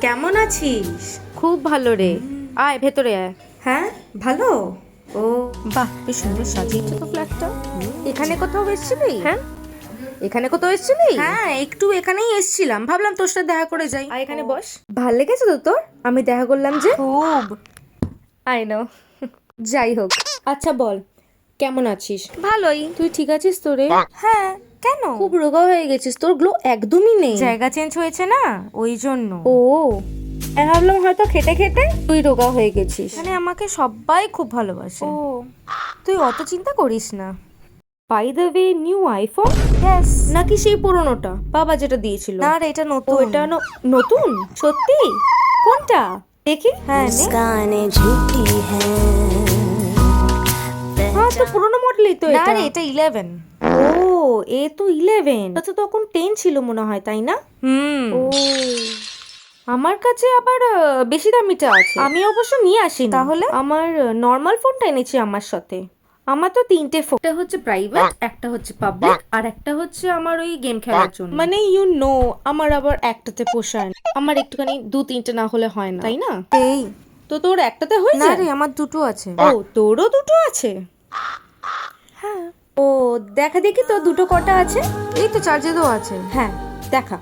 কেমন আছিস? খুব ভালো রে। আয় ভেতরে আয়। হ্যাঁ, ভালো। ও বাহ, বেশ সুন্দর সাজিয়েছো তো ফ্ল্যাটটা। এখানে কোথাও এসেছিলি? হ্যাঁ, এখানে কোথাও এসেছিলি? হ্যাঁ, একটু এখানেই এসছিলাম, ভাবলাম তোর সাথে দেখা করে যাই। আয় এখানে বস। ভাল লেগেছে তো তোর? আমি দেখা করলাম যে। খুব আই নো। যাই হোক, আচ্ছা বল কেমন আছিস? ভালোই। তুই ঠিক আছিস তো রে? হ্যাঁ, কেন? খুব রোগা হয়ে গেছিস, তোর গ্লো একদমই নেই। জায়গা চেঞ্জ হয়েছে না, ওই জন্য। ও, আমি ভাবলাম হয়তো খেটে খেটে তুই রোগা হয়ে গেছিস। মানে আমাকে সবাই খুব ভালোবাসে। ও, তুই অত চিন্তা করিস না। By the way, new iPhone yes. নাকি সেই পুরোনোটা বাবা যেটা দিয়েছিল? না রে, এটা ও, নতুন। এটা নতুন? সত্যি? কোনটা দেখি? হ্যাঁ, নে। मुस्काने झूठी है। হ্যাঁ, তো পুরোনো মডেলই তো না এটা। রে, এটা 11। ও, এ তো 11। এটা তো তখন 10 ছিল মনে হয়, তাই না? ও, আমার কাছে আবার বেশি দামিটা আছে। আমি অবশ্য নিয়ে আসিনি। তাহলে? আমার নর্মাল ফোনটা এনেছি আমার সাথে। আমার তো 3টে ফোন, একটা হচ্ছে প্রাইভেট, একটা হচ্ছে পাবলিক, আর একটা হচ্ছে আমার ওই গেম খেলার জন্য। মানে আমার আবার একটাতে পোষায় না। আমার একটুখানি 2-3টে না হলে হয় না, তাই না? এই তো তোর একটাতে হয়ে না যায়? রে, আমার দুটো আছে। ও, তোরও দুটো আছে? হ্যাঁ, ও, দেখা দেখি তো দুটো কটা আছে। এই তো চার্জে দেওয়া আছে। হ্যাঁ, দেখা।